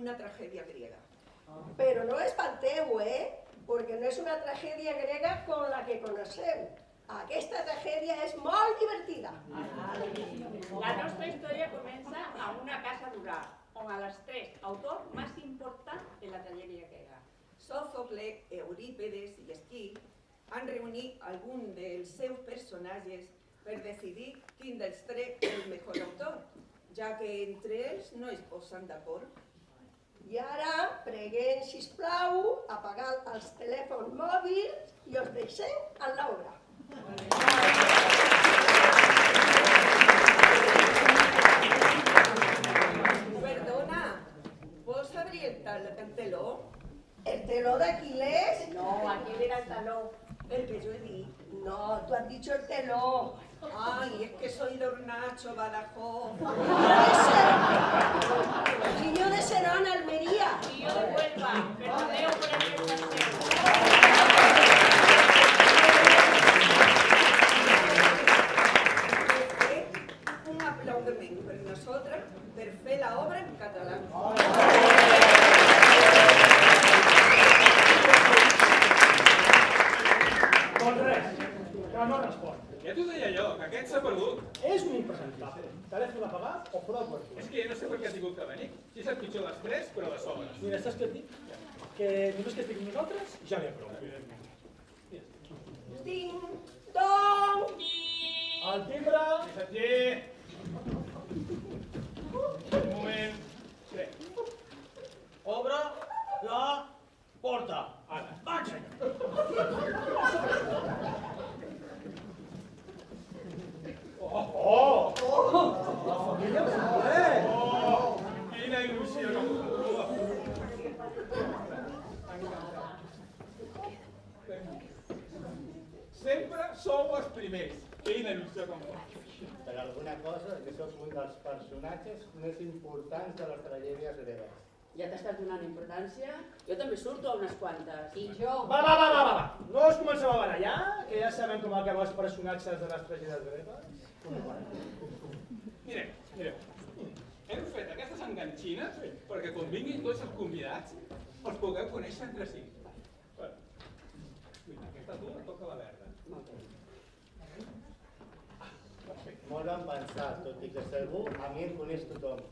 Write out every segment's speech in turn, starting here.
una tragèdia grega. Però no espanteu, perquè no és una tragèdia grega com la que coneixeu. Aquesta tragèdia és molt divertida. La nostra història comença amb una casa rural, on a les tres autors més importants de la tragèdia grega. Sòfocle, Eurípedes i Esquil han reunit algun dels seus personatges per decidir quin dels tres és el millor autor, ja que entre ells no es posen d'acord. I ara preguem, sisplau, apagar els telèfons mòbils i us deixem en l'obra. Perdona, vols obrir el teló? ¿El teló d'Aquiles? No, aquí era el taló. El que yo he dicho. No, tú has dicho el teló. Ay, es que soy de Hornacho, Badajoz. Y yo de Serón, Almería. Y yo de Huelva, perdoneu por el desastre. Un aplaudiment per nosaltres per fer l'obra en català. Doncs res, que no respon. Ja t'ho deia jo, que aquest s'ha perdut. És un impresentable. Telèfon apagat o fora del quarto. És que ja no sé per què ha tingut que venir. Si és el pitjor dels tres, però de sobres. Mira, saps què et dic? Que només que estic amb nosaltres ja n'hi ha prou. Ding, dong. El timbre... Missatger! Un moment. Sí. Obre la porta. Ara. Vaig! Oh! La família Soler! Oh! Quina il·lusió que em fa. Sempre sou els primers. Quina il·lusió que em fa. Per alguna cosa, que sóc un dels personatges més importants de les tragèdies gregues. Ja t'estàs donant importància? Jo també surto a unes quantes. I jo. Va! No us comenceu a barallar, que ja sabem com acaben els personatges de les tragèdies gregues. Mireu. Hem fet aquestes enganxines perquè quan vinguin tots els convidats els pugueu conèixer entre si. Mira, aquesta tu et toca la verda. Molt ben pensat, tot i que segur a mi em coneix tothom.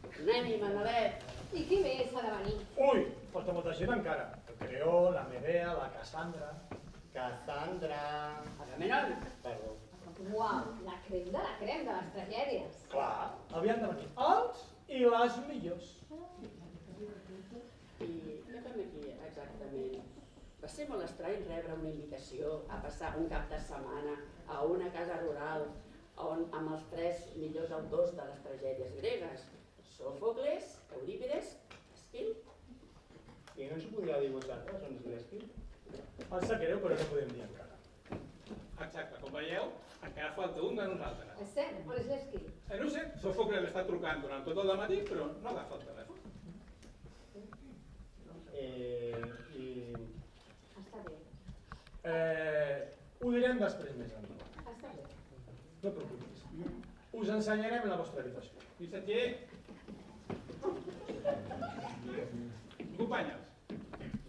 Anem-hi, Manolet. I qui més ha de venir? Ui, falta molta gent encara. El Creó, la Medea, la Cassandra... Cassandra... Agamenon. Perdó. Uau, la crem de les tragèdies. Clar, havien de venir els i les millors. I jo també aquí, exactament. Va ser molt estrany rebre una invitació a passar un cap de setmana a una casa rural amb els tres millors autors de les tragèdies gregues. Sòfocles, Eurípides, Esquil. I no ens ho podria dir vosaltres, on és l'Esquil? El sap greu, però no podem dir encara. Exacte, com veieu, encara falta un de nosaltres. És cert, on és l'Esquil? No sé, Sòfocles l'està trucant durant tot el dematí, però no agafa el telèfon. Està bé. Ho direm després més endavant. Està bé. No et preocupis. Us ensenyarem la vostra habitació. Missatger! Acompanya'ls.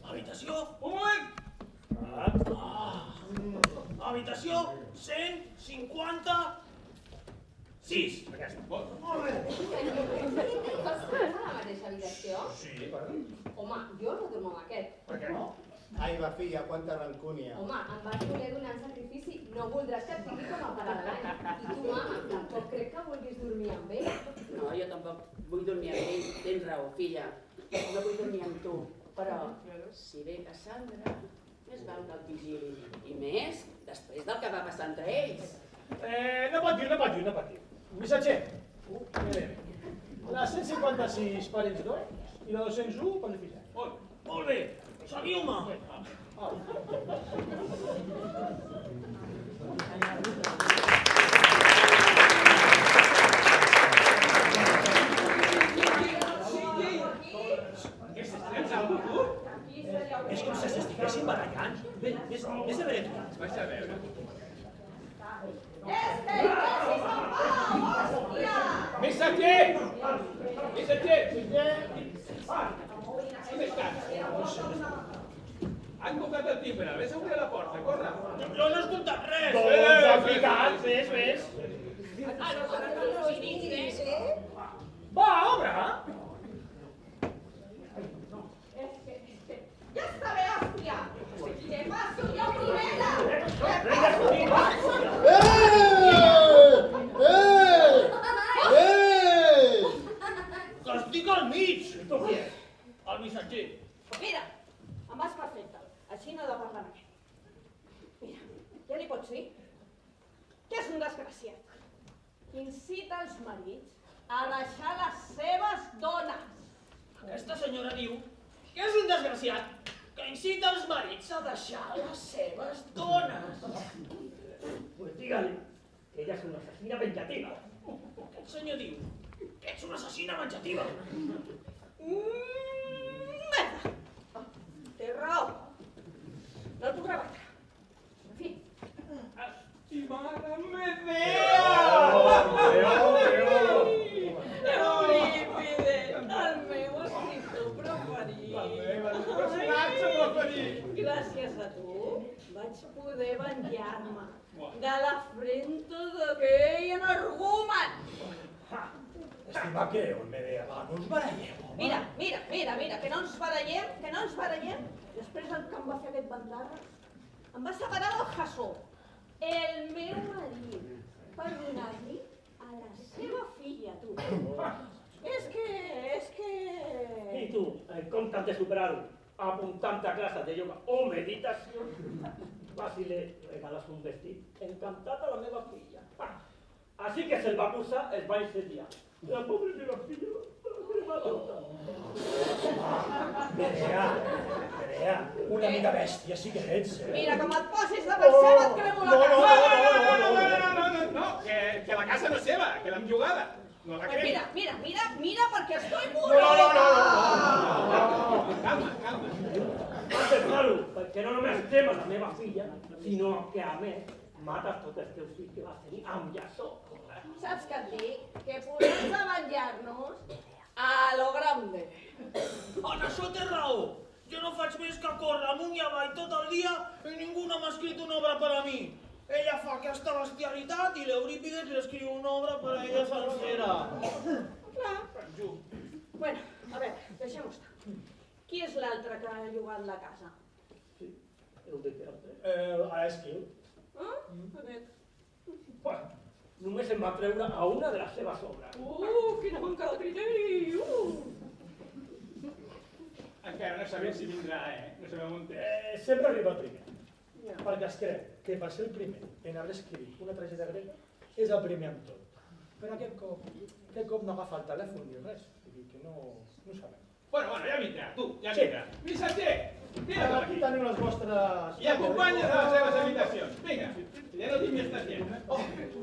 Habitació? Un moment! Habitació 156. Aquesta. Molt bé. Vols a la mateixa habitació? Sí, perdó. Home, jo no dormo amb aquest. Per què no? Ai, va filla, quanta rancúnia. Home, em vas voler donar un sacrifici, no voldràs que et tingui com a pare de l'any. I tu, mama, tampoc crec que vulguis dormir amb ell. No, jo tampoc vull dormir amb ell. Tens raó, filla. No vull dormir amb tu. Però, si ve Cassandra, més val que el vigili. I més, després del que va passar entre ells. No patiu. Missatger. La 156 per ells dos i la 201 per l'oficial. Molt bé. Seguiu-me. Vés a veure. Vaig a veure. És que hi posis el pau, hòstia! Missatger! Missatger! On estàs? Han tocat el timbre, vés a obrir la porta, corre. Jo no he escoltat res. Doncs ha picat, ves. Va, obre. Ja està bé, hòstia! Que passo jo primera! Que estic al mig. Tu qui és? El missatger. Mira, em vas perfecte. Així no he de parlar amb aquest. Mira, ja li pots dir que és un desgraciat. Que incita els marits a deixar les seves dones. Aquesta senyora diu que és un desgraciat que incita els marits a deixar les seves dones. Pues dígale que ella és una assassina venjativa. Aquest senyor diu que ets una assassina venjativa. Merda! Té raó. No el puc rebatre. En fi. Estimada Medea! Eurípide, el meu escriptor preferit. El personatge preferit. Gràcies a tu vaig poder venjar-me de l'afrenta d'aquell energumen. Estima que Medea, va, no us baralleu. Mira, que no ens barallem. Després el que em va fer aquest bandarra, em va separar del Jasó, el meu marit, per donar-li a la seva filla, tu. És que... I tu, en comptes de superar-ho, apuntant a clases de yoga o meditació, vas i li regales un vestit encantat a la meva filla. Així que se'l va posar, es va incendiar. La pobra meva filla va matar. Medea, una mica bèstia sí que ets, Mira, com et posis de pensar, et cremo la casa. No, que la casa no és seva, que l'hem jugada. No la cremi. Mira, perquè estoy No. Calma. Has de fer-ho, perquè no només cremes la meva filla, sinó que, a més, mates tots els teus fills que vas tenir amb Jasó. Saps què et dic? Que podem venjar-nos a lo grande. En això té raó. Jo no faig més que córrer amunt i avall tot el dia i ningú no m'ha escrit una obra per a mi. Ella fa aquesta bestialitat i l'Eurípides li escriu una obra per a ella sencera. Clar. Bueno, a veure, deixem-ho estar. Qui és l'altre que ha llogat la casa? Sí, el de teatre. L'Esquil. Aquest. Bueno, només em va treure a una de les seves obres. Quina manca de criteri! Encara no sabem si vindrà, No sabem on té. Sempre arriba el primer. Perquè es creu que per ser el primer en haver escrit una tragèdia grega és el primer amb tot. Però aquest cop no agafa el telèfon ni res. Vull dir que no sabem. Bueno, ja vindrà, ja vindrà. Missatger, vine per Aquí aquí. tenim les vostres... I acompanyes a les seves habitacions. Vinga, ja no tinc més temps gent.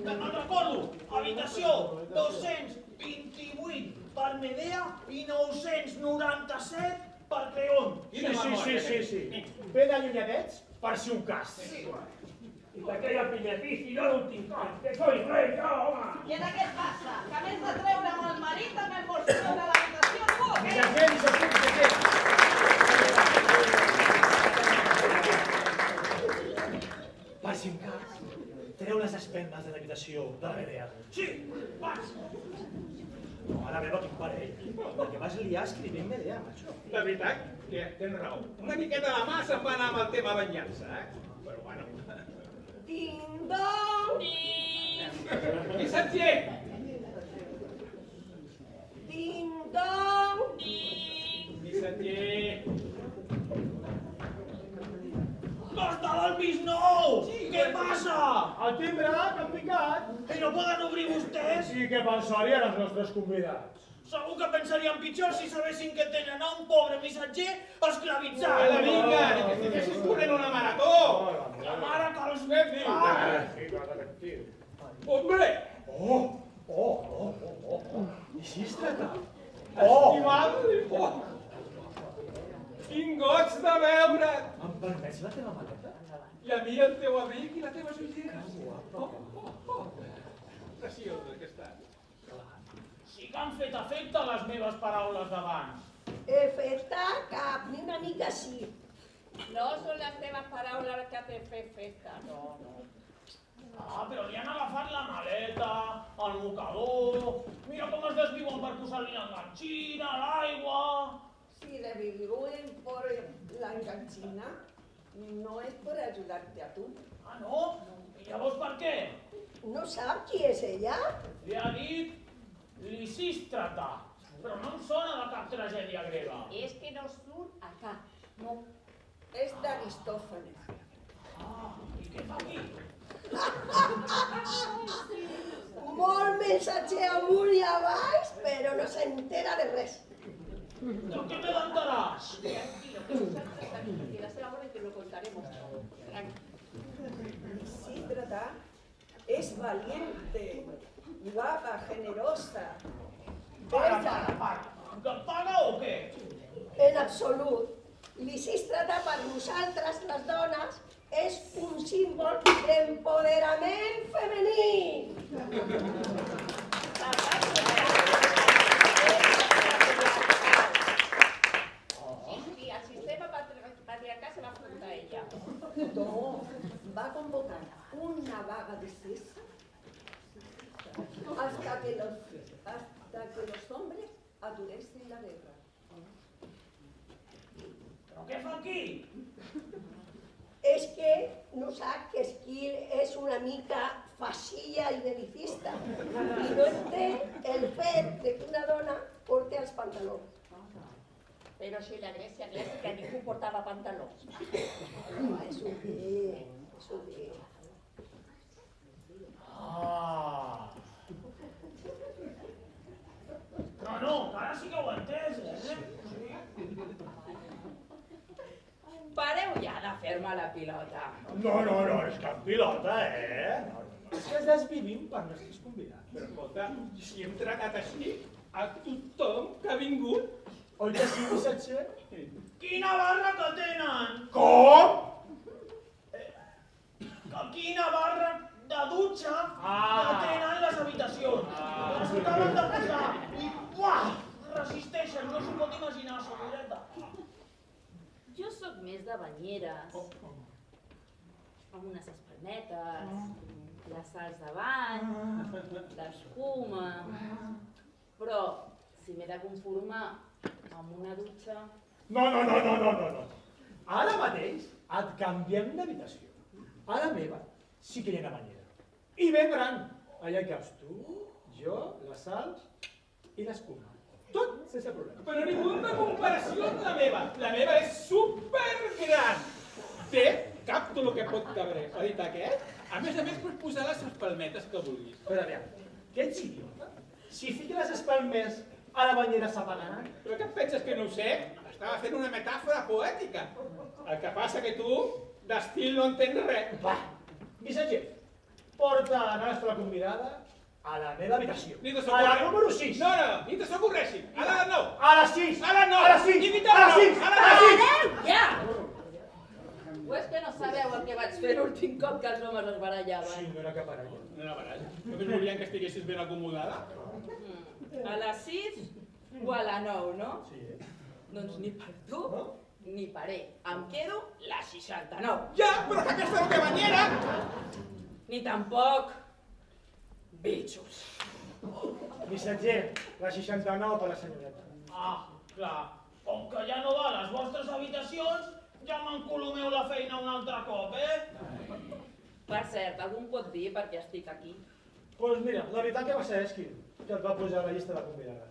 No recordo, habitació 228 per Medea i 997 per Cleón. Sí. Ben allunyadets per si un cas. I perquè hi ha el primer pis i jo l'últim pis, que soy rei, jo, home! I ara què et passa? Que a més de treure'm el marit també em vols treure l'habitació tu, o què? Per si un cas, treu les espelmes de l'habitació de la Medea. Sí, vas! No, ara meva, quin parell. Perquè vas liar escrivint Medea, macho. La veritat que tens raó. Una miqueta la mà se'n va anar amb el tema venjança, Però bueno. Ding-dong! Missatger! Ding-dong! Missatger! No estava al pis nou! Què passa? El timbre, que han picat. I no poden obrir vostès? I què pensarien els nostres convidats? Segur que pensarien pitjor si sabessin que tenen a un pobre missatger esclavitzat. Vinga, ni que estiguessis corrent una marató! La mare que els ve fer! Hombre! I si es tracta? Estimado! Quin goig de veure't! Em permets la teva maleta? I I a mi el teu amic i la teva ulleres. Preciós que està. Sí que han fet efecte les meves paraules d'abans. Efecte cap, ni una mica sí. No són les teves paraules que t'he fet festa, no. Ah, però li han agafat la maleta, el mocador... Mira com es desviuen per posar-li l'enganxina, l'aigua... Si desviven por la enganchina, no es por ayudarte a tú. Ah, no? I llavors per què? No sap qui és ella? Li ha dit Lisístrata, però no em sona de cap tragèdia grega. És que no surt a cap, no. Es de Aristófanes. Ah, i què fa aquí? Molt missatger amunt i avall, però no s'entera de res. De què m'he d'enterar? Tranquilo, que nosotros aquí la seva hora y te lo contaremos todo. Tranquilo. Lisístrata es valiente, guapa, generosa, bella. Para. Que paga o què? En absolut. Lisístrata per nosaltres, les dones, és un símbol d'empoderament femení. Sí, el sistema patriarcal se va afrontar a ella. No, va a convocar una vaga de cesa hasta que los hombres aturesen la guerra. Però què fa aquí? És que no sap que Esquil és una mica facilla i belicista i no entén el fet de que una dona porti els pantalons. Però si la Grècia clàssica ningú portava pantalons. És un bé, és un bé. Ah. No, que ara sí que ho he entès, eh? Pareu ja de fer-me la pilota. No, és cap pilota, eh? És que es desvivim per nostres convidats. Però escolta, si hem tractat així a tothom que ha vingut, Oi que sí, missatger? Quina barra que tenen! Com? Que quina barra de dutxa que tenen les habitacions. Les acaben de posar i buah! Resisteixen, no s'ho pot imaginar, senyoreta. Jo sóc més de banyeres, amb unes espalmetes, les sals de bany, l'escuma... Però si m'he de conformar amb una dutxa... No. Ara mateix et canviem d'habitació. A la meva sí que hi ha una banyera. I ben gran. Allà hi caps tu, jo, la Sal i l'escuma. Tot sense problema. però ninguna comparació amb la meva. La meva és supergran. Té cap tot el que pot cabre. Ha dit aquest? A més, pots posar les espalmetes que vulguis. Però aviam, que ets idiota? Si fiques les espalmes a la banyera s'apagaran? Però què et penses que no ho sé? Estava fent una metàfora poètica. El que passa que tu d'estil no entens res. Va, missatger, porta la nostra convidada a la meva habitació. Ni A la número 6. No, ni te s'ocorreixin. A la de 9. A les 6. A les 9. A les 6. Ni a A les les 6. 9. A les 6. Adéu, ja! O és que no sabeu el que vaig fer l'últim cop que els homes es barallaven? Sí, no era cap baralla. No era baralla. Només volien que estiguessis ben acomodada. A les 6 o a la 9, no? Sí, Doncs ni per tu ni per ell. Em quedo la 69. Ja, però que aquesta no té banyera. Ni tampoc bitxos. Missatger, la 69 per la senyoreta. Ah, clar. Com que ja no va a les vostres habitacions, ja m'encolomeu la feina un altre cop, eh? Per cert, algú em pot dir per què estic aquí? Doncs mira, la veritat que va ser Esquil, que et va posar a la llista de convidades.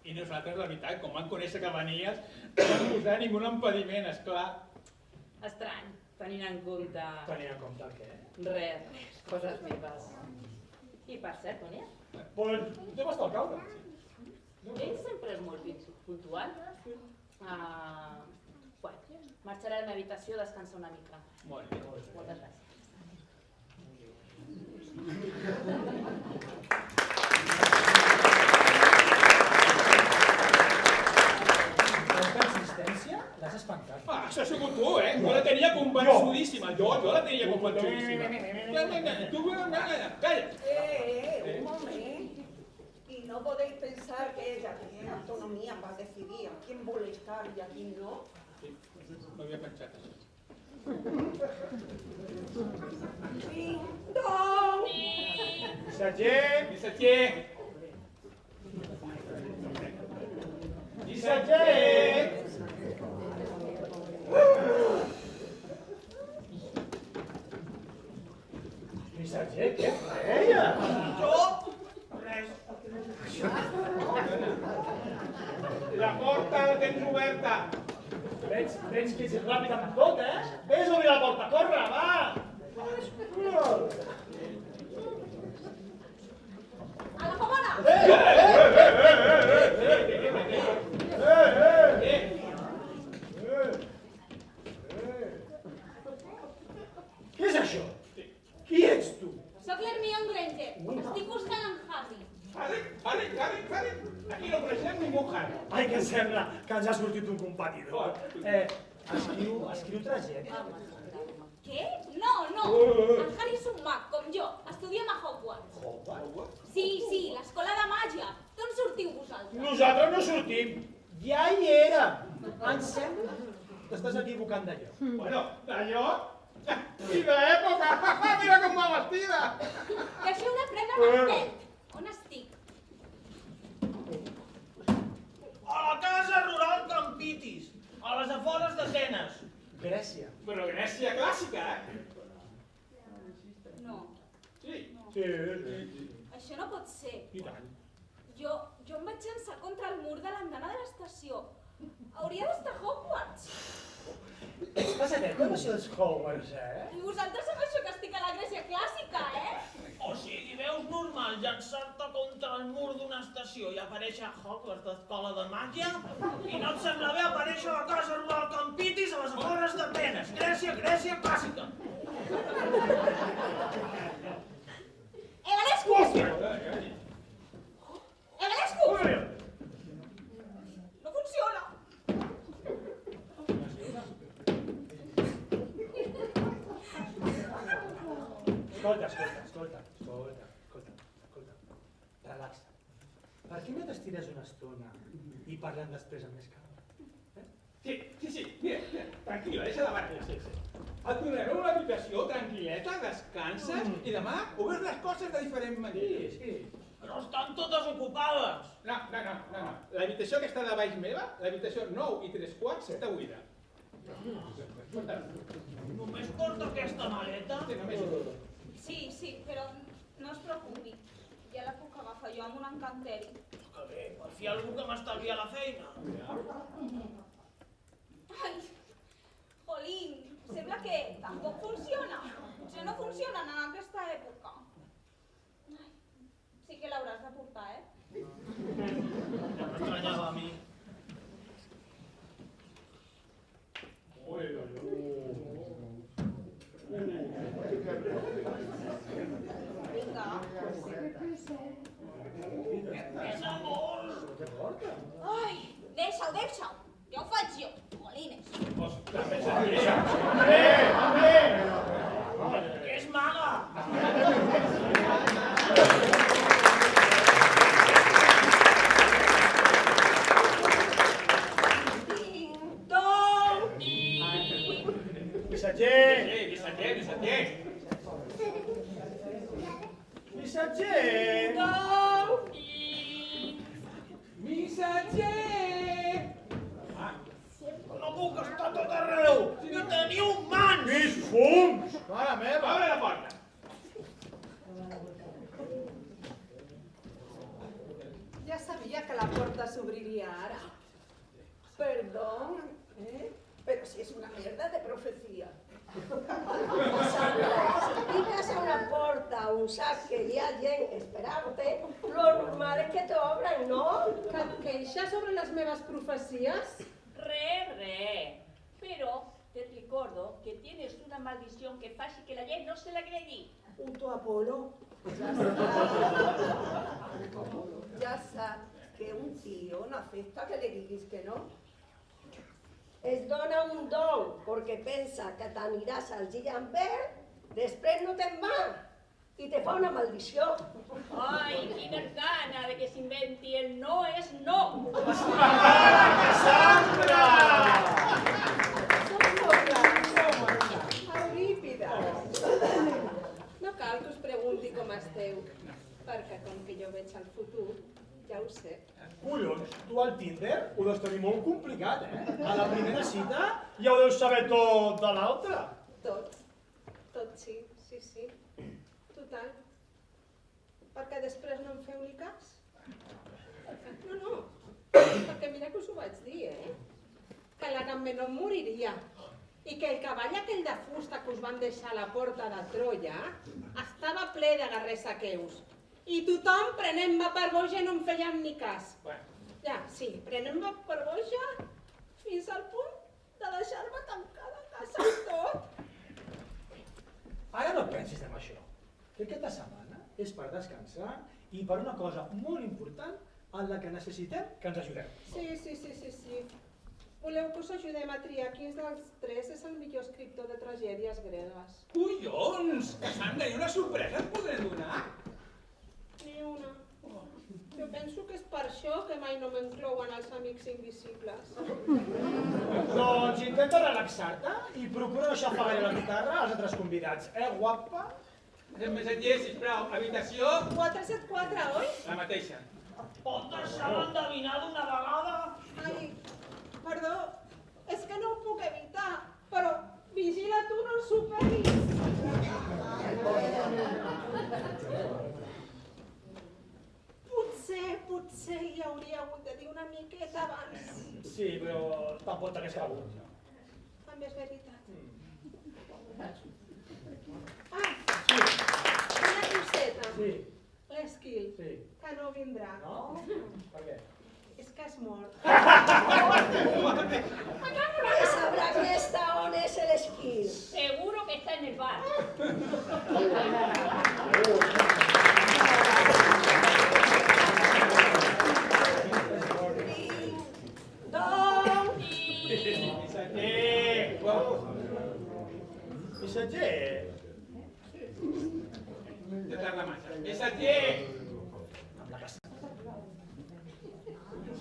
I nosaltres, la veritat, com van conèixer que venies, no vam posar ningú impediment, esclar. Estrany, tenint en compte... Tenint en compte què? Res, coses meves. I per cert, on és? Doncs deu estar al caure. Ell sempre és molt puntual. Bueno, marxaré a la meva habitació a descansar una mica. Molt bé. Moltes gràcies. Aquesta insistència l'has espantat. Això ha sigut tu, eh? Jo la tenia convençudíssima. Jo la tenia molt xulíssima. Tu, calla. Un moment. Y no podéis pensar que ella tiene autonomía para decidir a quién molestar y a quién no. Sí, no havia pensat això. ¡Ding-dong! Missatger! Missatger! Missatger! Missatger, què feia? Jo? Res. La porta la tens oberta. Veig que ets ràpid amb tot, eh? Vés a obrir la porta, corre, va! A la comona! Què és això? Qui ets tu? Soc l'Hermione Granger. Estic buscant en Harry. Harry. Aquí no coneixem ningú Harry. Ai, que sembla que ens ha sortit un competidor. Escriu tragèdia. Què? No. En Harry és un mag, com jo. Estudiem a Hogwarts. Hogwarts? Sí, l'escola de màgia. D'on sortiu vosaltres? Nosaltres no sortim. Ja hi érem. Em sembla que estàs equivocant d'allò. Bueno, d'allò? I d'època! Mira com va vestida! Deixeu de prendre el pèl. On estic? A la casa rural Campitis, a les afores d'Atenes. Grècia. Bueno, Grècia clàssica, No. Sí. Això no pot ser. I tant. Jo em vaig llançar contra el mur de l'andana de l'estació. Hauria d'estar a Hogwarts. És passadet de això dels Hogwarts, I vosaltres amb això que estic a la Grècia clàssica, O sigui, veus normal llançar-te contra el mur d'una estació i aparèixer a Hogwarts d'escola de màgia? I no et sembla bé aparèixer a la casa rural Campitis a les afores d'Atenes? Grècia clàssica. Evalescu! No funciona! Escolta. Relaxa. Per què no t'estires una estona i parlem després amb més calma? Sí. Mira, tranquil·la, deixa de barra. Sí. Et donaré una habitació tranquil·leta, descanses i demà ho veus les coses de diferent manera. Sí. Però estan totes ocupades. No. L'habitació que està de baix meva, l'habitació 9 i 3/4, està buida. Només porta aquesta maleta? Sí, només. Sí, però no es preocupi. Ja la puc agafar jo amb un encanteri. Que bé, per fi algú que m'estalvia la feina. Ai, jolín, sembla que tampoc funciona. Potser no funcionen en aquesta època. Ai, sí que l'hauràs de portar, Ja m'estranyava a mi. Vinga. És amor! Ai, deixa'l. Ja ho faig jo, jolines. Que és maga! Ding-dong! Missatger! Missatger! No puc estar tot arreu! I teniu mans! Més fums! Mare meva! Obre la porta! Ya sabía que la puerta se abriría ahora. Perdón, pero si es una mierda de profecía. Si piques a una porta on saps que hi ha gent esperant-te, lo normal és que t'obren, no? Que et queixes sobre les meves profecies? Re. Pero te recuerdo que tienes una maldición que hace que la gente no se la cregui. Puto Apolo. Ya sabes que un tío no acepta que le digas que no. Es dona un don perquè pensa que t'aniràs al gigant verd de fa una maldició. Ai, quina gana de que s'inventi el no és no. Cassandra! Eurípides. No cal que us pregunti com esteu, perquè com que jo veig el futur, ja ho sé. Collons, tu al Tinder ho deus tenir molt complicat, A la primera cita ja ho deus saber tot de l'altra. Tot sí. Total. Perquè després no em feu ni cas? No. Perquè mira que us ho vaig dir, Que l'Agambenó moriria. I que el cavall aquell de fusta que us van deixar a la porta de Troia estava ple de guerrers aqueus. I tothom prenent-me per boja i no em feien ni cas. Ja, sí, prenent-me per boja fins al punt de deixar-me tancada a casa i tot. Ara no pensis en això, que aquesta setmana és per descansar i per una cosa molt important en la que necessitem que ens ajudem. Sí. Voleu que us ajudem a triar quins dels tres és el millor escriptor de tragèdies gregues? Collons! Cassandra, i una sorpresa et podré donar? Ni una. Jo penso que és per això que mai no m'inclouen els amics invisibles. Doncs intenta relaxar-te i procura no xafar gaire la guitarra als altres convidats. Guapa? El missatger, sisplau, habitació... 474, oi? La mateixa. Pot deixar d'endevinar d'una vegada? Ai, perdó, és que no ho puc evitar, però vigila tu, no el superis. Potser hi hauria hagut de dir una miqueta abans. Sí, però tampoc t'hagués cregut. També és veritat. Una coseta. Sí. L'Esquil, que no vindrà. No? Per què? És que és mort. Que sabrà aquesta on és l'Esquil. Seguro que está en el bar. Missatger! Ja tarda massa. Missatger!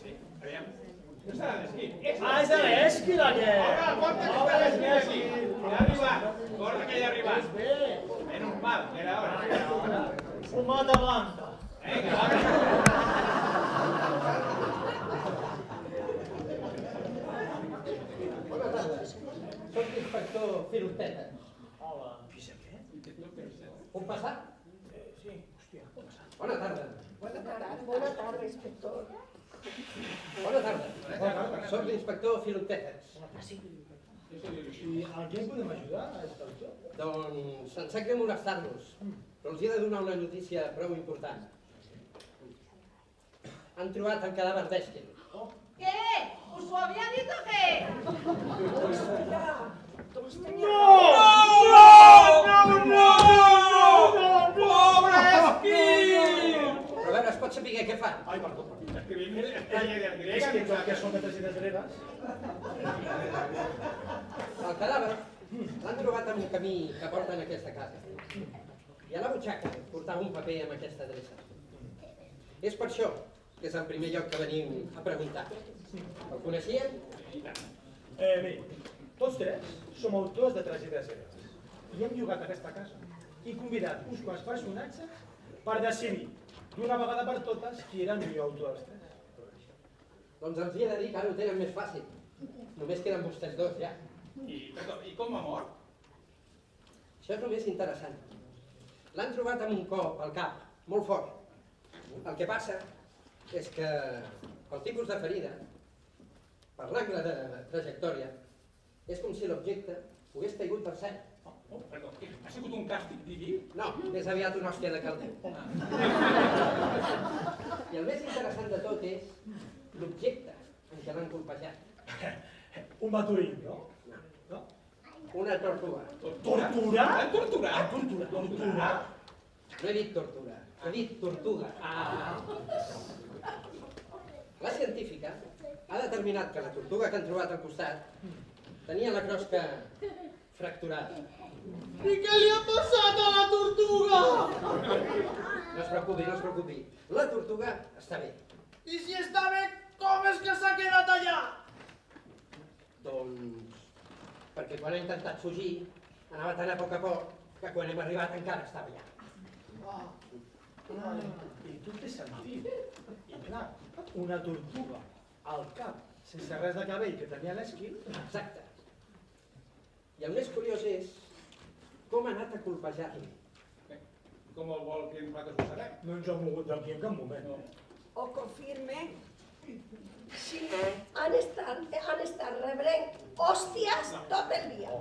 Sí, aviam. No serà l'Esquil. És de l'Esquil, aquest! Porta que està l'Esquil. Ja ha arribat. Porta que ja ha arribat. Menys mal, era hora. Fumata blanca. Vinga, va. Bona tarda. Soc l'inspector Firuteta. Hola. Què? Puc passar? Sí, hòstia, puc passar. Bona tarda. Bona tarda, inspector. Bona tarda. Soc l'inspector Filutetes. I en què podem ajudar, inspector? Doncs em sap greu molestar-los, però els he de donar una notícia prou important. Han trobat el cadàver d'Esquil. ¿Qué? ¿Us ho havia dit o què? Pobre Esquil! Però a veure, es pot saber què fan? Ai, perdó. Escrivim tragèdies És que gregues. són de tragèdies gregues. El cadàver l'han trobat en un camí que porta en aquesta casa. I a la butxaca portava un paper amb aquesta adreça. És per això que és el primer lloc que venim a preguntar. El coneixien? Bé, tots tres som autors de tragèdies gregues. I hem llogat aquesta casa i convidat uns quants personatges per decidir d'una vegada per totes qui era el millor autor dels tres. Doncs els he de dir que ara ho tenen més fàcil. Només queden vostès dos, ja. I com ha mort? Això és el més interessant. L'han trobat amb un cop al cap, molt fort. El que passa és que pel tipus de ferida, per l'angle de trajectòria, és com si l'objecte hagués caigut del cel. Perdó, ha sigut un càstig diví? No, més aviat una hòstia de caldeu. I el més interessant de tot és l'objecte en què l'han colpejat. Un maturí, no? No? Una tortuga. Tortura? L'han torturat? Tortura? No he dit tortura, he dit tortuga. La científica ha determinat que la tortuga que han trobat al costat tenia la crosca fracturada. I què li ha passat a la tortuga? preocupi, no es preocupi. La tortuga està bé. I si està bé, com és que s'ha quedat allà? Doncs perquè quan ha intentat fugir anava tan a poc que quan hem arribat encara estava allà. I tu té sentit. I clar, una tortuga al cap, sense res de cabell, que tenia l'esquil. Exacte. I el més curiós és com ha anat a colpejar-li. Com el vol que nosaltres ho sabem? No ens hem mogut d'aquí en cap moment. Ho confirme. Sí, han estat rebrent hòsties tot el dia.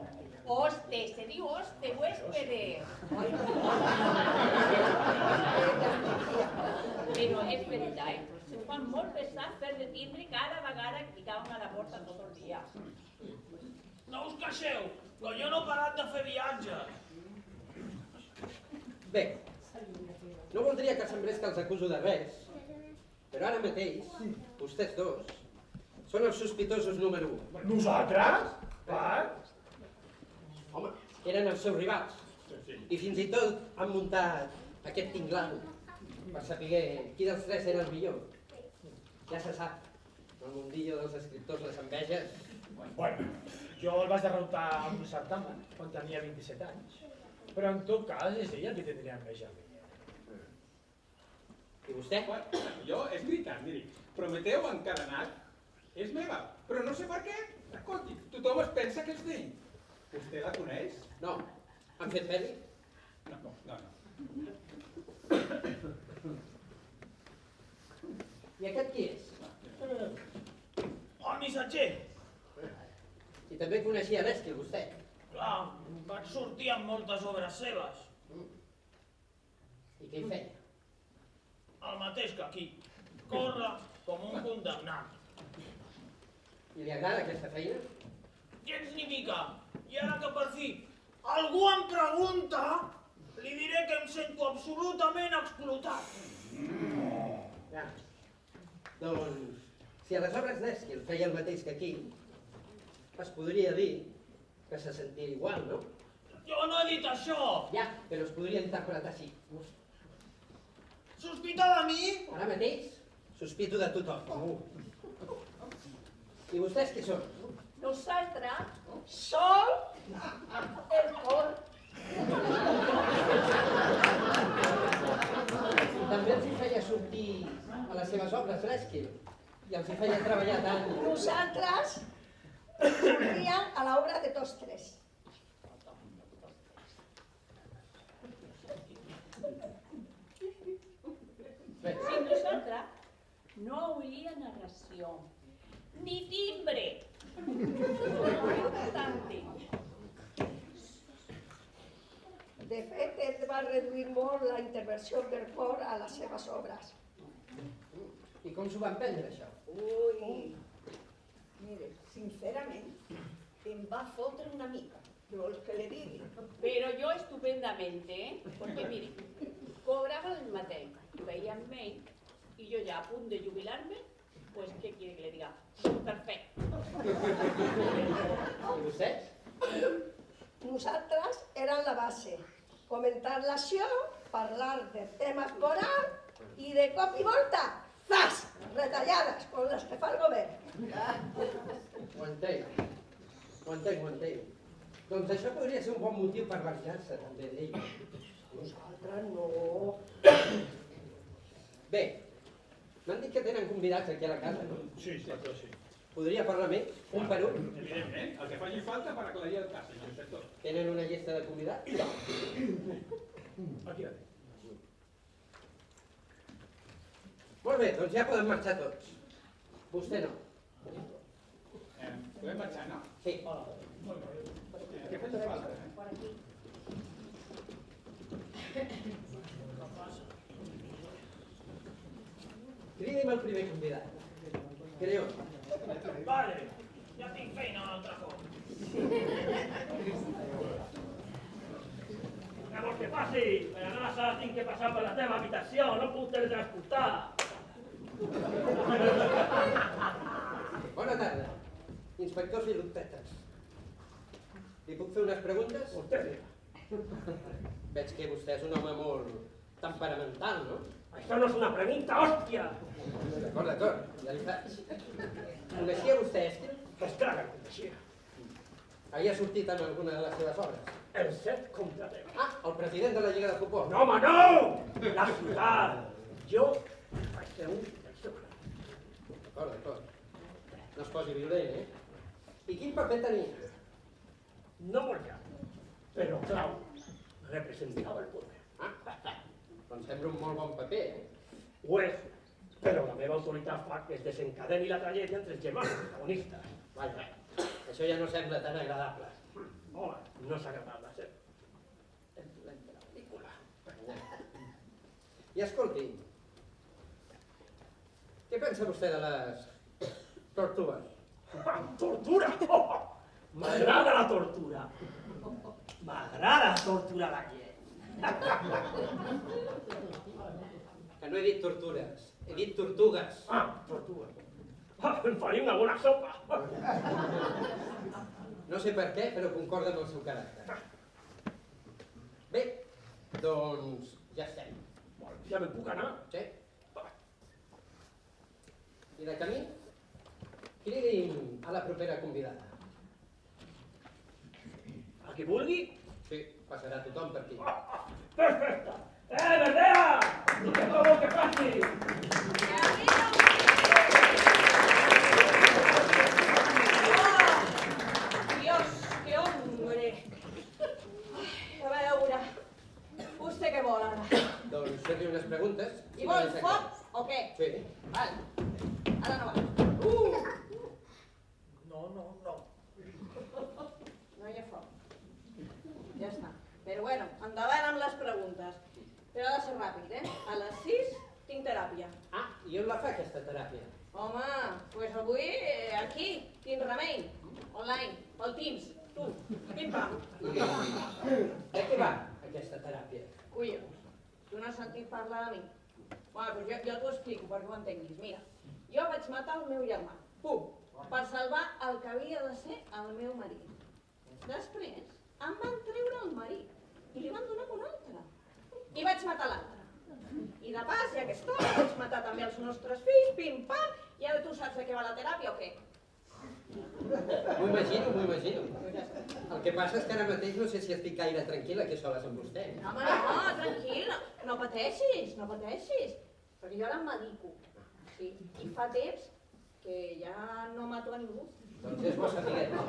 Hoste, se diu hoste, huéspede. Però és veritat, se fan molt pesat per de tindre cada vegada que cauen a la porta tot el dia. No us queixeu, que jo no he parat de fer viatges. Bé, no voldria que semblés que els acuso de res, però ara mateix, vostès dos, són els sospitosos número 1. Nosaltres? Per? Home, eren els seus rivals. I fins i tot han muntat aquest tinglado per saber qui dels tres era el millor. Ja se sap, el mundillo dels escriptors les enveges. Bueno, jo el vaig derrotar en un certamen quan tenia 27 anys. Però en tot cas és ella qui tindria enveja. I vostè? Jo, és veritat, miri, Prometeu encadenat és meva, però no sé per què. Escolti, tothom es pensa que és d'ell. Vostè la coneix? No. Han fet pel·li? No. I aquest qui és? El missatger. I també coneixia l'Èsquil, vostè? Clar, vaig sortir amb moltes obres seves. I què hi feia? El mateix que aquí. Corre com un condemnat. I li agrada aquesta feina? Gens ni mica. I ara que per fi algú em pregunta, li diré que em sento absolutament explotat. Ja. Doncs, si a les obres d'Èsquil feia el mateix que aquí, es podria dir que se sentia igual, no? Jo no he dit això. Ja, però es podria interpretar així. Sospita de mi? Ara mateix sospito de tothom. I vostès qui són? Nosaltres som el cor. També els hi feia sortir a les seves obres l'Èsquil i els hi feia treballar tant. Nosaltres sortíem a l'obra de tots tres. Si nosaltres no hauria narració, ni timbre. De fet, ell va reduir molt la intervenció del cor a les seves obres. I com s'ho van prendre, això? Ui, mire, sincerament, em va fotre una mica. Què vols que le digui? Pero yo estupendamente, porque mire, cobraba el mateix, veían mail y yo ya a punto de jubilarme, pues ¿qué quiere que le diga? Perfecto. I vostès? Nosaltres eren la base. Comentar l'acció, parlar de temes morals i de cop i volta, zas, retallades, com les que fa el govern. Ho entenc. Ho entenc. Doncs això podria ser un bon motiu per venjar-se, també, d'ell. Nosaltres no. Bé, m'han dit que tenen convidats aquí a la casa, no? Sí, però sí. Podria parlar més? Un per un? Evidentment, el que faci falta per aclarir el cas, senyor inspector. Tenen una llista de convidats? Aquí la té. Molt bé, doncs ja poden marxar tots. Vostè no. Podem marxar, no? Sí. Què faci falta, Por aquí. Cridi'm el primer convidat. Creo. Vale, ja tinc feina un altre cop. Què vols que passi? Per anar a sala tinc que passar per la teva habitació, no puc teletransportar. Bona tarda. Inspector Filotetes. Li puc fer unes preguntes? Vostè diga. Veig que vostè és un home molt temperamental, no? Això no és una pregunta, hòstia! D'acord, ja li faig. Coneixia vostè Èsquil? És clar que el coneixia. Havia sortit en alguna de les seves obres? El 7 contra 10. Ah, el president de la Lliga de Futbol. No, home, no! La ciutat. Jo vaig ser un del seu clan. D'acord. No es posi violent, I quin paper tenia? No molt llarg, però clau. Representava el poder. Doncs sembla un molt bon paper, Ho és, però la meva autoritat fa que es desencadeni la tragèdia entre els germans protagonistes. Vaja, això ja no sembla tan agradable. Home, no és agradable ser el dolent de la pel·lícula. I escolti, què pensa vostè de les tortugues? Tortura! Oh, m'agrada la tortura. M'agrada torturar la gent. Que no he dit tortures, he dit tortugues. Tortugues. Em faria una bona sopa. No sé per què, però concorda amb el seu caràcter. Bé, doncs ja estem. Ja me'n puc anar? Sí. I de camí, cridin a la propera convidada. A qui vulgui? Sí, passarà tothom per aquí. Perfecte! Verdea! I què vol que faci? Dios, qué hombre. A veure, vostè què vol ara? Doncs fer-li unes preguntes. I vol foc o què? Sí. Val. Ara no va. No. No hi ha foc. Ja està. Però bueno, endavant amb les preguntes. Però ha de ser ràpid, A les 6 tinc teràpia. Ah, i on la fa aquesta teràpia? Home, doncs avui aquí, tinc remei. Online, pel Teams. Tu, pim-pam. De què va aquesta teràpia? Collons, tu no has sentit parlar de mi? Bueno, doncs jo t'ho explico perquè ho entenguis. Mira, jo vaig matar el meu germà. Pum! Per salvar el que havia de ser el meu marit. Després em van treure el marit i li van donar un altre. I vaig matar l'altre. I de pas, ja que estic, vaig matar també els nostres fills, pim-pam, i ara tu saps de què va la teràpia o què? M'ho imagino. El que passa és que ara mateix no sé si estic gaire tranquil·la aquí soles amb vostè. Home, no, tranquil, no pateixis, perquè jo ara em medico. Sí, i fa temps que ja no mato a ningú. Doncs és bo saber-ho.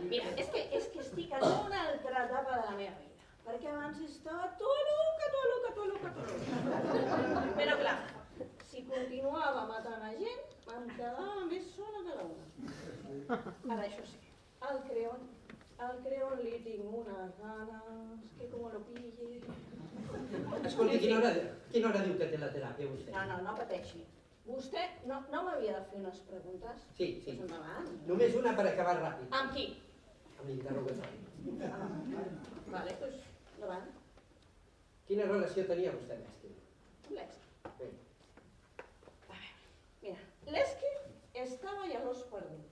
Mira, és que estic en una altra etapa de la meva vida. Perquè abans estava tot loca. Però clar, si continuava matant a gent, em quedava més sola que la una. Ara, això sí, al creón li tinc unes ganes, que com lo pille... Escolti, quina hora diu que té la teràpia vostè? No pateixi. Vostè no m'havia de fer unes preguntes? Sí. Pues endavant. Només una per acabar ràpid. Amb qui? Amb l'interrogatori. Vale, doncs endavant. Quina relació tenia vostè amb l'Èsquil? Amb l'Èsquil? Sí. A veure, mira, l'Èsquil estava llavors perdut,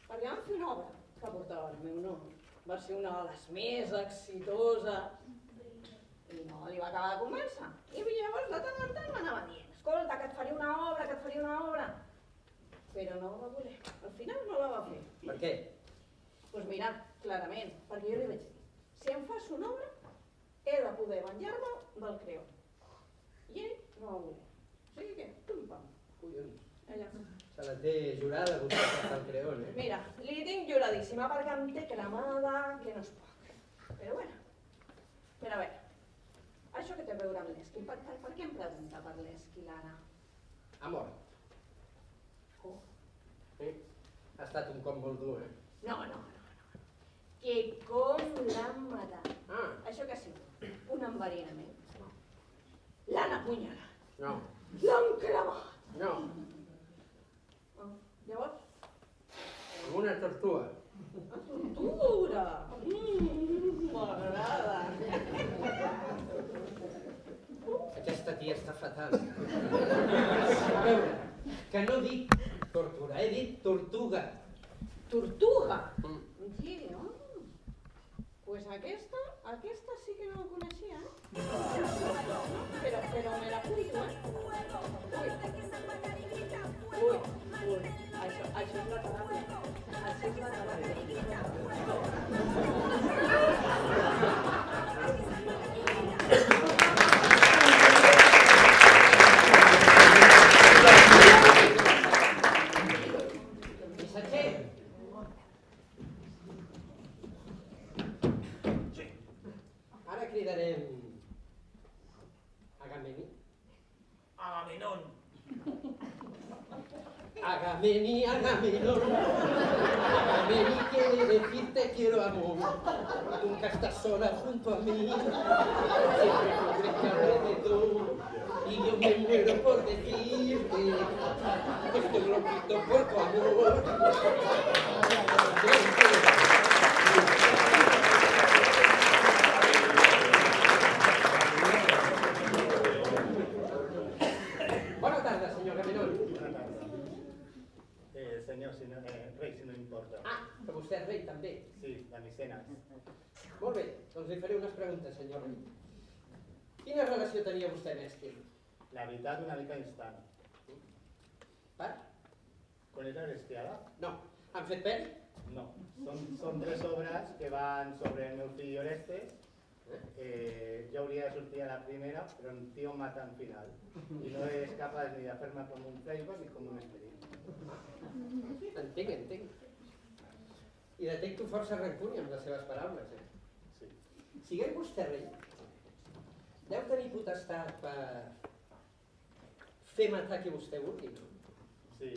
perquè vam fer una obra que portava el meu nom. Va ser una de les més exitoses i no li va acabar de convèncer. I llavors de tant en tant m'anava dient, escolta, que et faria una obra, però no ho va voler. Al final no la va fer. Per què? Doncs mira, clarament, perquè jo li vaig dir, si em fas una obra, he de poder venjar-me del creó. I ell no va voler. O sigui que, pum-pam. Collons. Allà. Se la té jurada vostè per el creón, Mira, li tinc juradíssima perquè em té cremada, que no es pot. Però bueno, però a veure, això que té a veure amb l'Èsquil, per què em pregunta per l'Èsquil ara? Ha mort. Oh. Sí. Ha estat un cop molt dur, No. Que com l'han matat. Això que ha sigut? Un enverinament. L'han apunyalat. No. L'han cremat. No. Llavors? Amb una tortuga. Una tortura! M'agrada. Aquesta tia està fatal. A veure, que no dic tortura, he dit tortuga. Tortuga? Sí, no? Pues aquesta sí que no la coneixia, Agameni, Agamenón. Agameni quiere decir te quiero amor. Nunca estás sola junto a mí. Siempre cubres alrededor. Y yo me muero por decirte que estoy loquito por tu amor. Bona tarda, senyor Agamenón. Bona tarda. Senyor, rei, si no importa. Ah, que vostè és rei també. Sí, de Micenes. Molt bé, doncs li faré unes preguntes, senyor rei. Quina relació tenia vostè amb Èsquil? La veritat, una mica instant. Per? Con ella bestiada? No. Han fet peli? No. Són 3 obres que van sobre el meu fill Orestes. Jo hauria de sortir a la primera, però un tio mata al final. I no és capaç ni de fer-me com un playboy ni com un esperit. Entenc. I detecto força rancúnia amb les seves paraules, Sí. Siguem vostè rei, deu tenir potestat per fer matar qui vostè vulgui, no? Sí,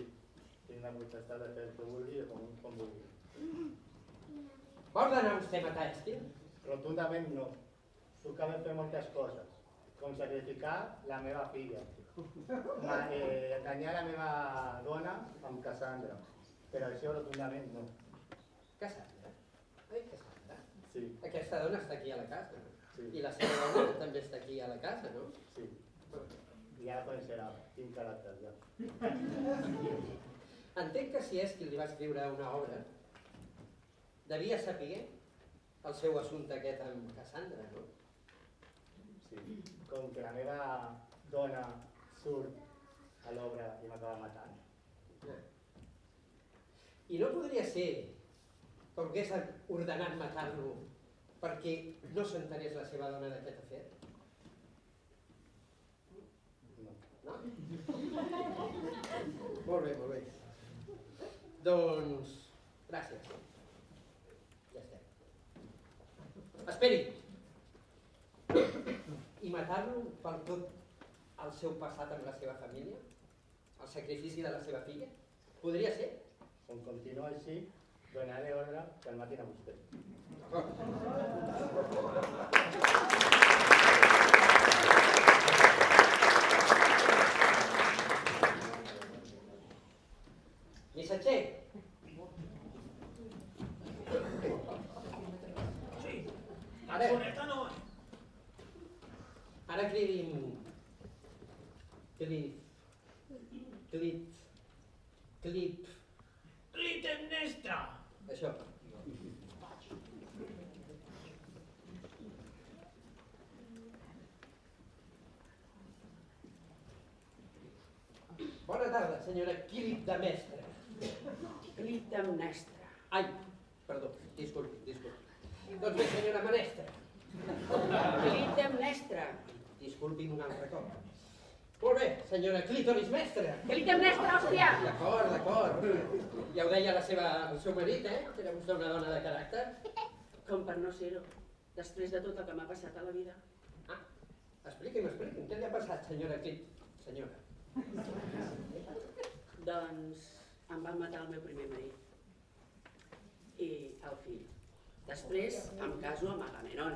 tinc la potestat de fer el que vulgui i com vulgui. Vol anar vostè a matar Èsquil? Rotundament no. Puc haver fet moltes coses, com sacrificar la meva filla, enganyar la meva dona amb Cassandra, però això rotundament no. Cassandra? Ai, Cassandra? Sí. Aquesta dona està aquí a la casa, no? Sí. I la seva dona també està aquí a la casa, no? Sí. Ja la coneixerà, quin caràcter ja. Entenc que si Èsquil li va escriure una obra, devia saber el seu assumpte aquest amb Cassandra, no? Sí. Com que la meva dona surt a l'obra i m'acaba matant. I no podria ser que hagués ordenat matar-lo perquè no s'entenés la seva dona d'aquest afer? No? Molt bé. Doncs, gràcies. Ja estem. Esperi! I matar-lo per tot el seu passat amb la seva família? El sacrifici de la seva filla? Podria ser? Com continua així, donaré ordre que el matin a vostè. Missatger! Sí, cançoneta no. Ara cridim... Clip... Clitemnestra. Això. Bona tarda, senyora Clitemnestra. Clitemnestra. Ai, perdó, disculpi. Doncs bé, senyora Menestra. Clitemnestra. Disculpi'm un altre cop. Molt bé, senyora Clítoris Mestra. Clitemnestra, hòstia! D'acord. Ja ho deia el seu marit, que era vostè una dona de caràcter. Com per no ser-ho, després de tot el que m'ha passat a la vida. Ah, expliqui'm, què li ha passat, senyora Senyora? Doncs em van matar el meu primer marit i el fill. Després em caso amb Agamenón.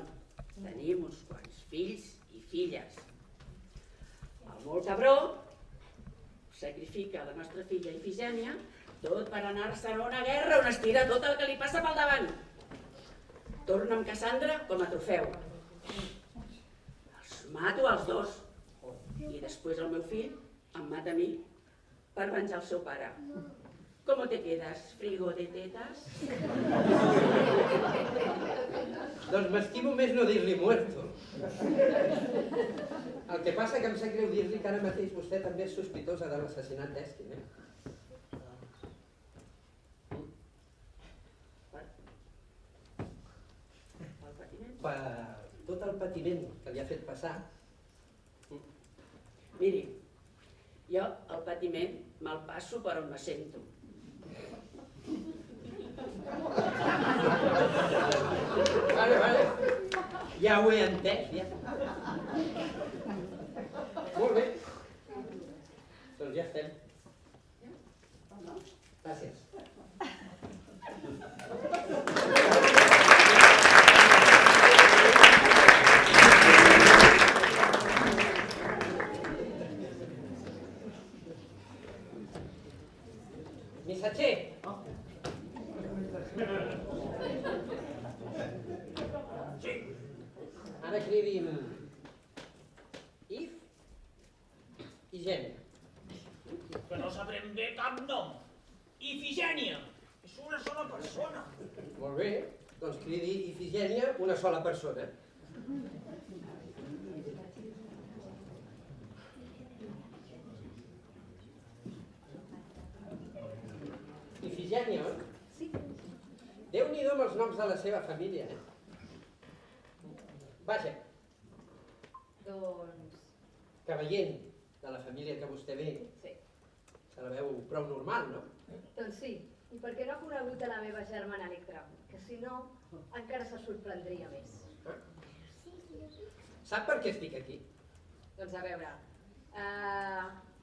Tenim uns quants fills i filles. El molt cabró sacrifica la nostra filla Ifigènia tot per anar-se'n a una guerra on es tira tot el que li passa pel davant. Torna amb Cassandra com a trofeu. Els mato els dos. I després el meu fill em mata a mi per venjar el seu pare. ¿Cómo te quedas, frigo de tetas? Doncs m'estimo més no dir-li muerto. El que passa que em sap greu dir-li que ara mateix vostè també és sospitosa de l'assassinat d'Èsquil, Per tot el patiment que li ha fet passar. Miri, jo el patiment me'l passo per on me sento. Vale. Ja ho he entès, ja. Molt bé. Doncs ja estem. Ifigènia. Que no sabrem bé cap nom. Ifigènia. És una sola persona. Molt bé, doncs cridi Ifigènia una sola persona. Ifigènia, oi? Sí. Déu-n'hi-do amb els noms de la seva família, Vaja, Doncs... que veient de la família que vostè ve, sí. se la veu prou normal, no? Doncs sí. I per què no ha conegut a la meva germana Electra? Que si no, encara se sorprendria més. Sap per què estic aquí? Doncs a veure,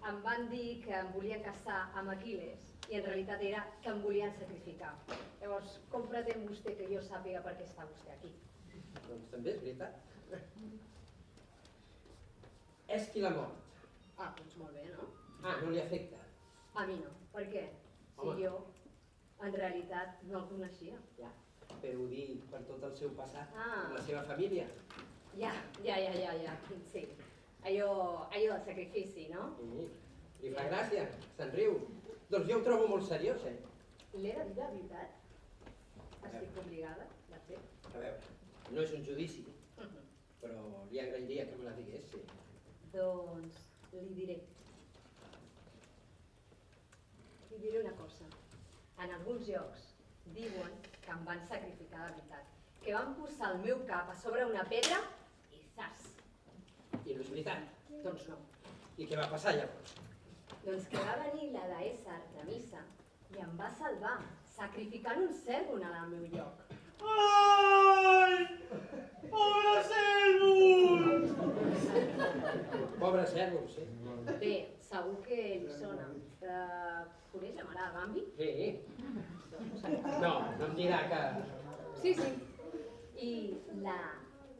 em van dir que em volien casar amb Aquiles i en realitat era que em volien sacrificar. Llavors, com pretén vostè que jo sàpiga per què està vostè aquí? Doncs també és veritat. És qui l'ha mort. Ah, doncs molt bé, no? Ah, no li afecta. A mi no. Per què? Si Home. jo, en realitat, no el coneixia. Ja, però ho dic per tot el seu passat, Ah. amb la seva família. Ja. Sí. Allò del sacrifici, no? Sí. Li fa gràcia, se'n riu. Doncs jo ho trobo molt seriós, L'he de dir la veritat? Estic obligada de fer. A veure, no és un judici, però li agrairia que me la digués, sí. Doncs li diré. Li diré una cosa. En alguns llocs diuen que em van sacrificar de veritat. Que van posar el meu cap a sobre una pedra i zas. I no és veritat. Doncs no. I què va passar llavors? Doncs que va venir la deessa Artemisa i em va salvar, sacrificant un cèrvol en el meu lloc. Ai! Pobre cèrvol! Pobre cèrvol, sí. Bé, segur que li sona. Coneix la mare de Bambi? Sí. No em dirà que... Sí. I la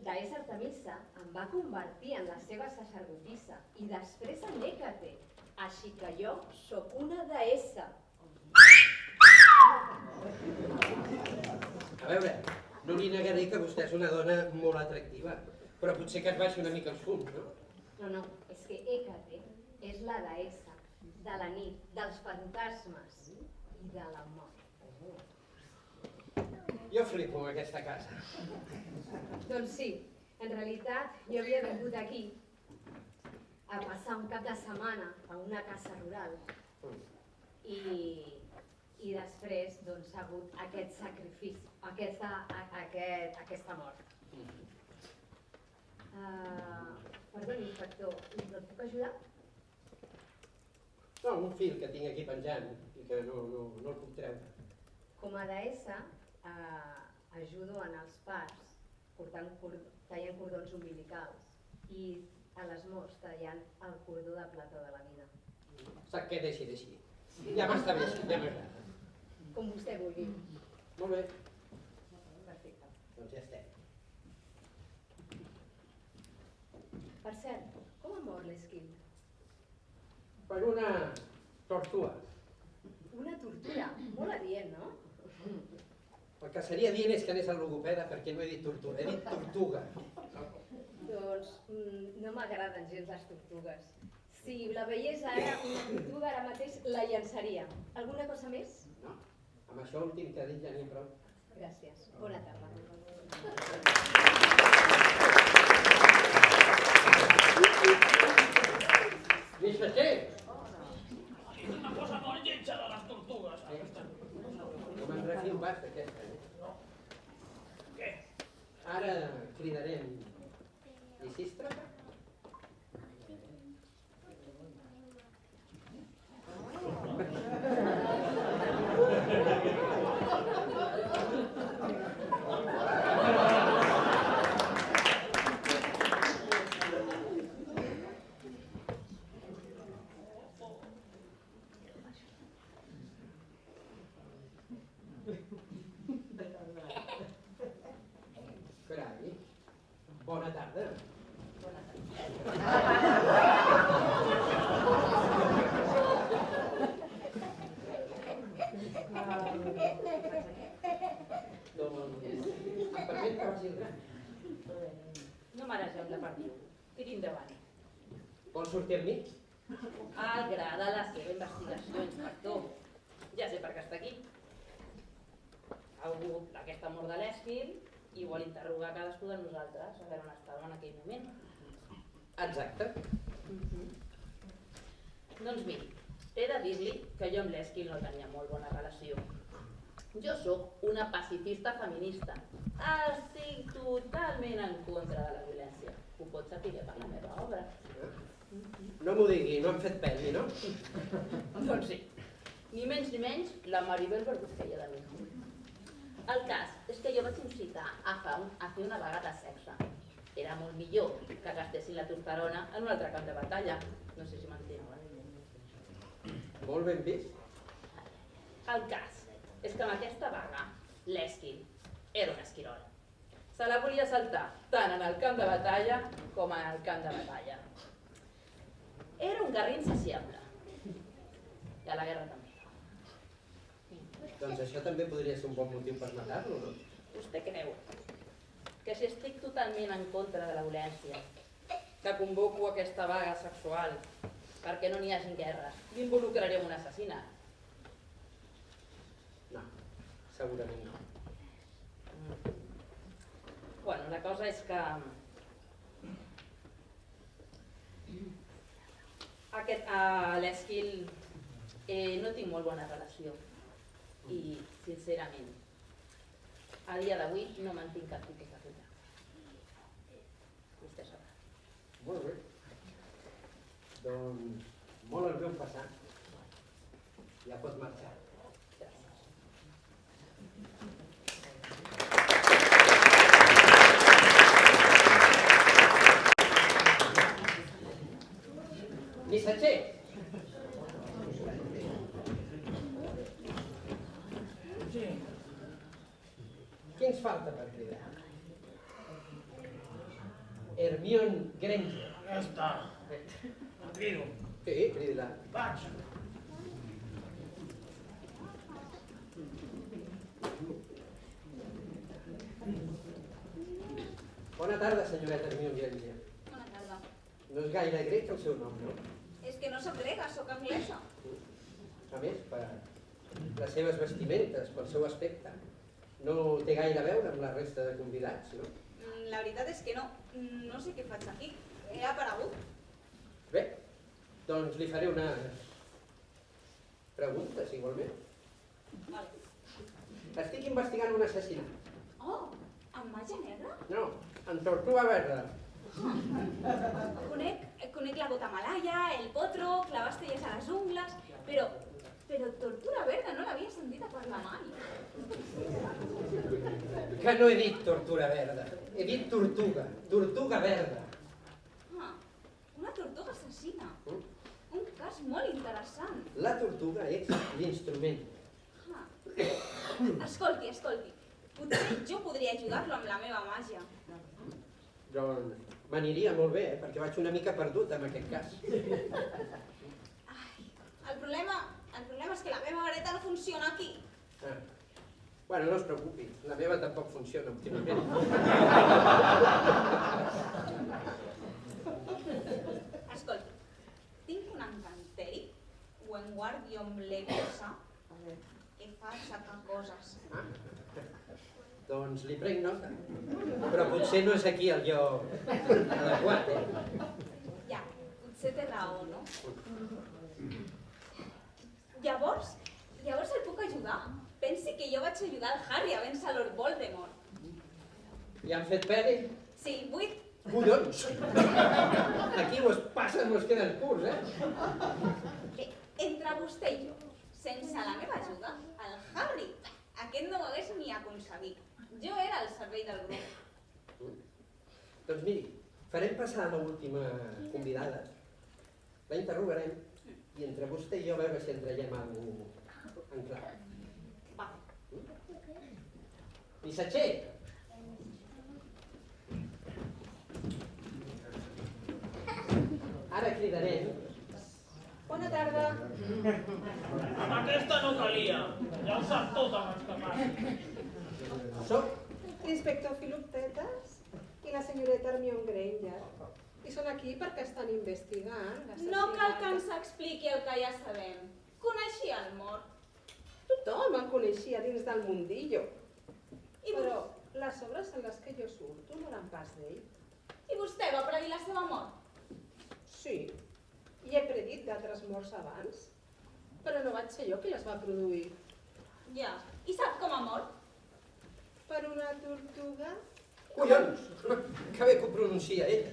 deessa Artemisa em va convertir en la seva sacerdotissa i després en Hècate. Així que jo sóc una deessa. A veure, no li negaré que vostè és una dona molt atractiva, però potser que es baixi una mica els fums, no? No, és que Hècate és la deessa de la nit, dels fantasmes i de la mort. Jo flipo amb aquesta casa. Doncs sí, en realitat jo havia vingut aquí a passar un cap de setmana a una casa rural i després doncs, ha hagut aquest sacrifici, aquesta mort. Perdoni, inspector, el puc ajudar? No, un fil que tinc aquí penjant i que no el puc treure. Com a deessa ajudo en els parts tallant cordons umbilicals i a les morts tallant el cordó de plata de la vida. Sap què? Deixi. Ja m'està bé, ja m'agrada. Com vostè vulgui. Molt bé. Perfecte. Doncs ja estem. Per cert, com ha mort l'Esquil? Per una tortuga. Una tortura. Molt adient, no? El que seria dient és que anés al logopeda perquè no he dit tortuga, he dit tortuga. Doncs no m'agraden gens les tortugues. Si la veiés ara, una tortuga ara mateix la llançaria. Alguna cosa més? No, amb això últim que ha dit ja n'hi ha prou. Gràcies. Bona tarda. Missatger! És una cosa molt lletja de les tortugues. No me'n refio pas d'aquesta. Què? Ara cridarem Lisístrata. Carai, bona tarda. No maregeu de partir. Tiri endavant. Vol sortir amb mi? Agrada la seva investigació, inspector. Ja sé per què està aquí. Ha hagut aquesta mort de l'Èsquil i vol interrogar cadascú de nosaltres, a veure on estàvem en aquell moment. Exacte. Doncs miri, he de dir-li que jo amb l'Èsquil no tenia molt bona relació. Jo sóc una pacifista feminista. Estic totalment en contra de la violència. Ho pot saber per la meva obra. No m'ho digui, no han fet peli, no? Doncs sí. Ni menys ni menys, la Maribel Verdú feia de mi. El cas és que jo vaig incitar a fer una vaga de sexe. Era molt millor que gastessin la testosterona en un altre camp de batalla. No sé si m'entén. Molt ben vist. El cas és que amb aquesta vaga, l'Èsquil era un esquirol. Se la volia saltar tant en el camp de batalla com en el camp de batalla. Era un garrí insaciable. I a la guerra també. Doncs això també podria ser un bon motiu per matar-lo, no? Vostè creu que si estic totalment en contra de la violència, que convoco aquesta vaga sexual perquè no n'hi hagi guerres, m'involucraré en un assassinat? No, segurament no. Bueno, la cosa és que a l'Èsquil no tinc molt bona relació i, sincerament, a dia d'avui no mantinc cap tipus de contacte. Vostè sabrà. Molt bé. Doncs molt el veu passar. Ja pot marxar. Missatger! Qui ens falta per cridar? Hermione Granger. Ja està. El crido. Sí, crida-la. Vaig. Bona tarda, senyoreta Hermione Granger. Bona tarda. No és gaire grec el seu nom, no? És que no soc grega, soc anglesa. A més, per les seves vestimentes, pel seu aspecte, no té gaire a veure amb la resta de convidats, no? La veritat és que no. No sé què faig aquí. He aparegut. Bé, doncs li faré unes preguntes, igualment. Vale. Estic investigant un assassinat. Oh, amb màgia negra? No, en tortuga verda. Conec la Guatemala, el potro, clavar-estelles a les ungles, però tortura verda no l'havia sentit a parlar mai. Que no he dit tortura verda, he dit tortuga, tortuga verda. Ah, una tortuga assassina. Un cas molt interessant. La tortuga és l'instrument. Ah. Escolti, potser jo podria ajudar-lo amb la meva màgia. Doncs m'aniria molt bé, perquè vaig una mica perdut en aquest cas. El problema és que la meva vareta no funciona aquí. Ah. Bueno, no es preocupi, la meva tampoc funciona últimament. Escolti, tinc un encanteri, Wingardium Leviosa, que fa aixecar coses. Doncs li prenc nota, però potser no és aquí el lloc adequat, Ja, potser té raó, no? Llavors el puc ajudar. Pensi que jo vaig ajudar el Harry a vèncer Lord Voldemort. I han fet peli? Sí, 8. Collons! Aquí o es passen o es queden curts, Bé, entre vostè i jo, sense la meva ajuda, el Harry, aquest no ho hagués ni aconseguit. Jo era al servei del grup. Doncs miri, farem passar a l'última convidada, la interrogarem i entre vostè i jo a veure si en traiem alguna cosa en clar. Va. Missatger! Ara cridarem. Bona tarda. Amb aquesta no calia. Ja ho sap tot abans que passi. Soc L'inspector Philip Tetas i la senyoreta Hermione Granger. I són aquí perquè estan investigant l'assassinat. No cal que ens expliqui el que ja sabem. Coneixia el mort. Tothom el coneixia dins del mundillo. Però les obres en les que jo surto no eren pas d'ell. I vostè va predir la seva mort? Sí, i he predit d'altres morts abans, però no vaig ser jo qui les va produir. Ja. I sap com ha mort? Per una tortuga? Collons! Que bé que ho pronuncia ella.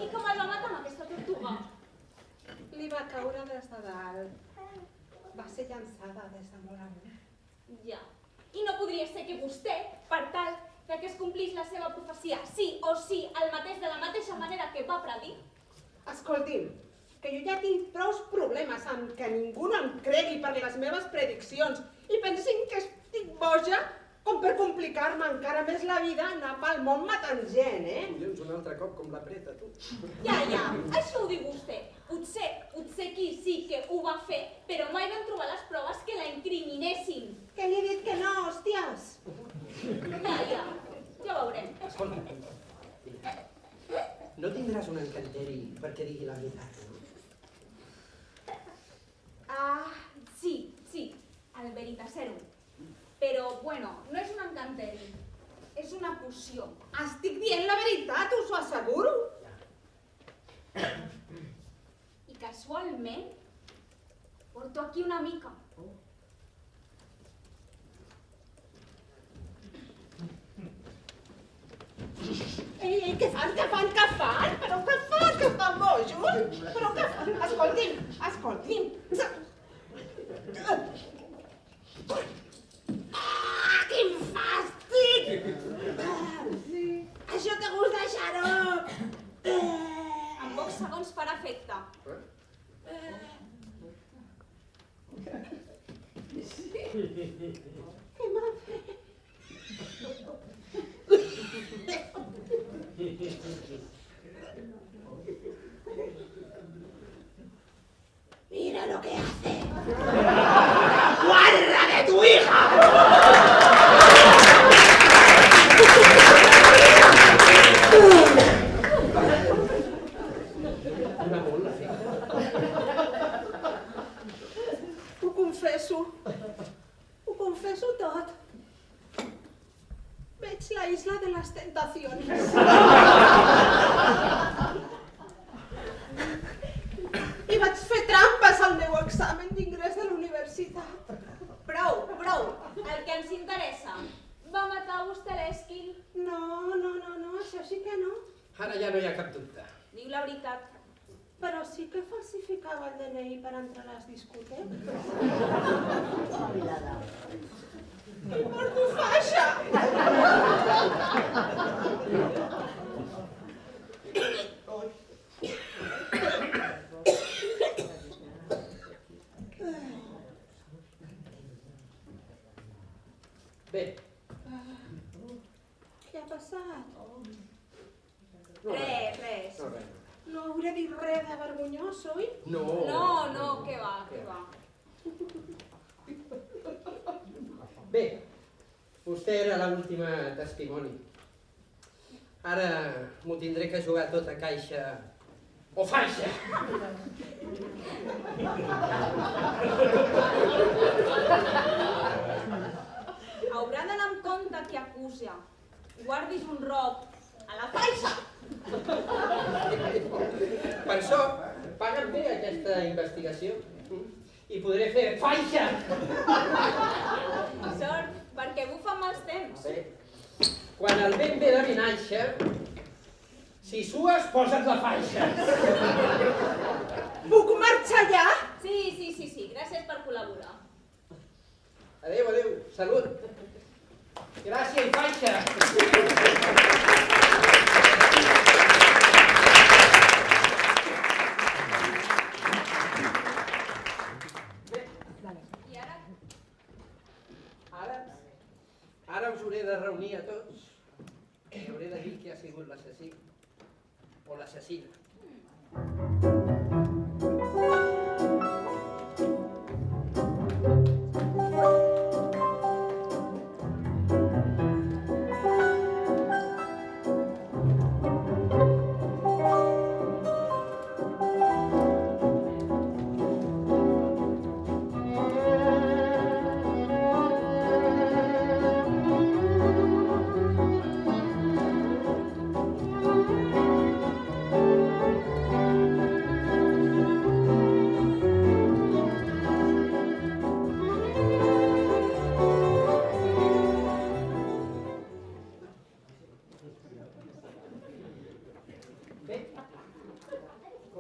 I com el va matar amb aquesta tortuga? Li va caure des de dalt. Va ser llançada des de molt amunt. Ja. I no podria ser que vostè, per tal que es complís la seva profecia, sí o sí, el mateix de la mateixa manera que va predir? Escolti'm, que jo ja tinc prous problemes amb que ningú no em cregui per les meves prediccions i pensin que estic boja com per complicar-me encara més la vida anar pel món matant gent, Collons, un altre cop com l'apreta, tu. Ja, això ho diu vostè. Potser qui sí que ho va fer, però mai vam trobar les proves que la incriminessin. Que li he dit que no, hòsties! Ja veurem. Escolta, no tindràs un encanteri perquè digui la veritat, no? Ah, sí, el Veritaserum. Però, bueno, no és un encanteri, és una poció. Estic dient la veritat, us ho asseguro. I casualment, porto aquí una mica. Ei, què fan? Però què fan? Que estan bojos? Però què fan? Escolti'm. Quin fàstic! Això que gust de xarop! En pocs segons farà efecte. Què m'ha fet? Mira lo que hace. ¡Guarda de tu hija! Una bola, sí. Ho confesso tot. Veig la isla de les tentacions. I vaig fer trampes al meu examen d'ingrés de l'universitat. Prou. El que ens interessa. Va matar vostè l'Èsquil? No, això sí que no. Ara ja no hi ha cap dubte. Diu la veritat. Però sí que falsificava el DNI per entrar a les discoteques. Que porto faixa! Bé. Què ha passat? Res. No hauré dit res de vergonyós, oi? No, que va. Bé, vostè era l'última testimoni. Ara m'ho tindré que jugar tot a caixa o faixa. Haurà d'anar amb compte qui acusa. Guardis un roc a la faixa. Per això, paga'm bé aquesta investigació i podré fer faixa. Sort, perquè bufa mals temps. Bé, quan el vent ve de vinaixa, si sues, posa't la faixa. Puc marxar ja? Sí, gràcies per col·laborar. Adéu, salut. Gràcies i faixa. Ara us hauré de reunir a tots i hauré de dir qui ha sigut l'assassí o l'assassina.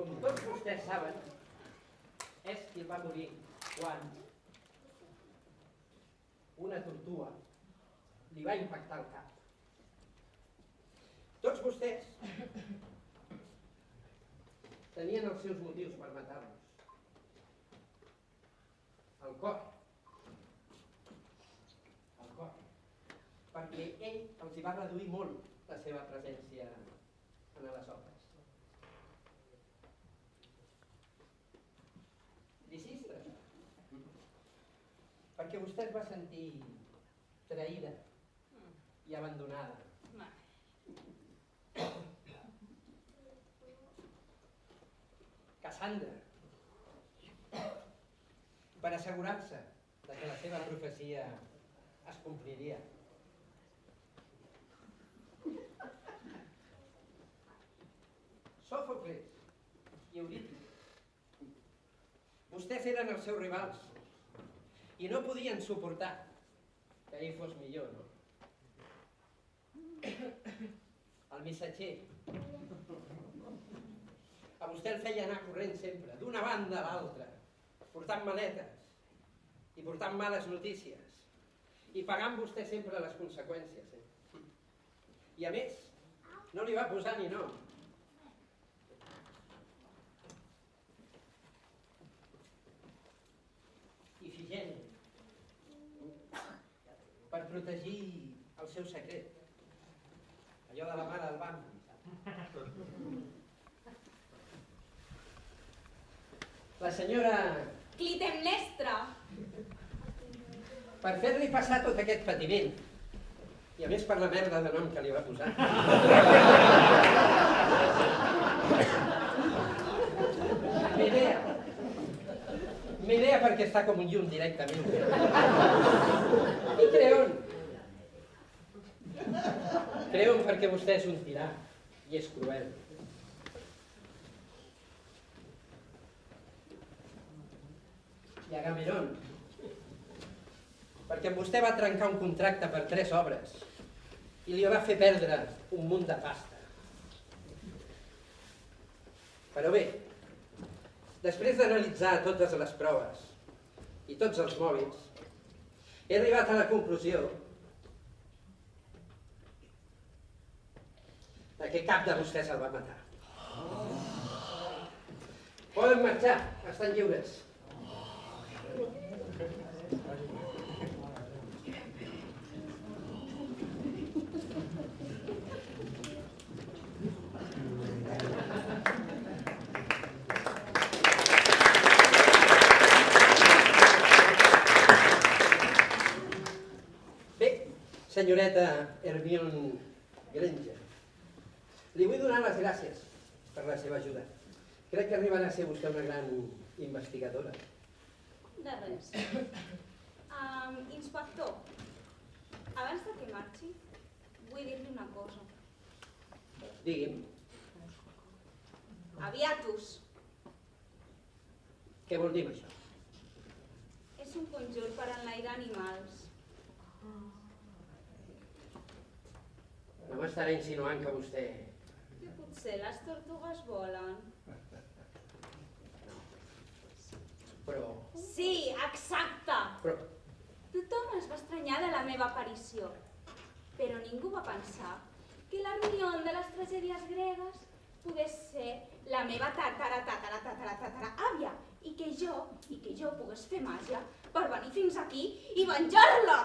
com tots vostès saben, Èsquil va morir quan una tortuga li va impactar el cap. Tots vostès tenien els seus motius per matar-los. El cor. El cor. Perquè ell els hi va reduir molt la seva presència en les obres. Llicista. Perquè vostè es va sentir traïda i abandonada. Cassandra, per assegurar-se que la seva profecia es compliria. Sòfocles i Eurípides, vostès eren els seus rivals i no podien suportar que ell fos millor, no? El missatger a vostè el feia anar corrent sempre, d'una banda a l'altra, portant maletes i portant males notícies i pagant vostè sempre les conseqüències. I a més, no li va posar ni nom. Ifigènia, per protegir el seu secret, allò de la mare del Bambi. La senyora... Clitemnestra! Per fer-li passar tot aquest patiment, i a més per la merda de nom que li va posar. Medea perquè està com un llum directament. I Creon. Creon perquè vostè és un tirà i és cruel. I Agamenon, perquè vostè va trencar un contracte per 3 obres i li va fer perdre un munt de pasta. Però bé, després d'analitzar totes les proves i tots els mòbils, he arribat a la conclusió que cap de vostès el va matar. Poden marxar, estan lliures. Senyoreta Hermione Granger, li vull donar les gràcies per la seva ajuda. Crec que arribarà a ser vostè una gran investigadora. De res. Inspector, abans de que marxi, vull dir-li una cosa. Digui'm. Aviatus. Què vol dir això? És un conjur per enlairar animals. No m'estarà insinuant que vostè... Que potser les tortugues volen. Però... Sí, exacte! Però... Tothom es va estranyar de la meva aparició, però ningú va pensar que l'Hermione de les tragèdies gregues pogués ser la meva àvia i que jo pogués fer màgia per venir fins aquí i venjar-la!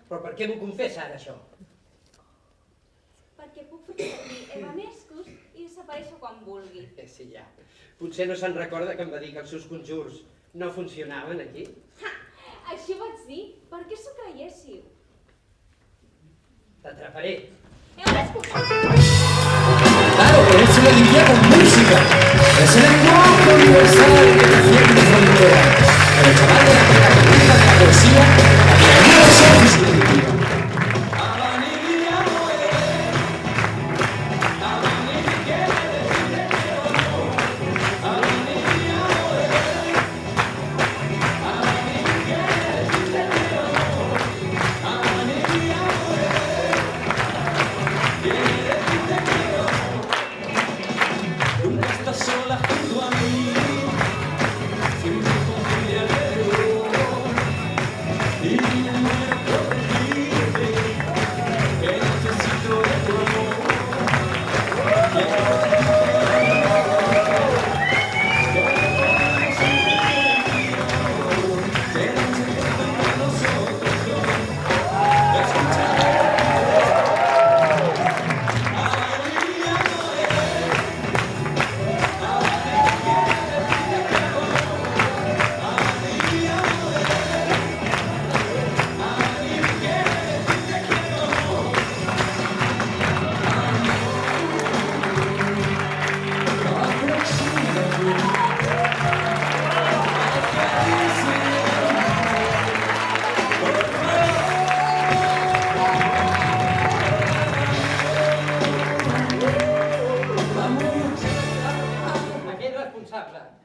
Però per què m'ho confessa ara, això? Perquè puc fer servir evanescus i desaparèixer quan vulgui. Sí, ja. Potser no se'n recorda que em va dir que els seus conjurs no funcionaven aquí? Ha! Això vaig dir perquè s'ho creiéssiu. T'atraparé. Heu escoltat? Claro, es una guía con música. Es el encuentro universal que defiende frontera. El chaval de la protagonista de la poesía, la creativa definitiva. Sola parla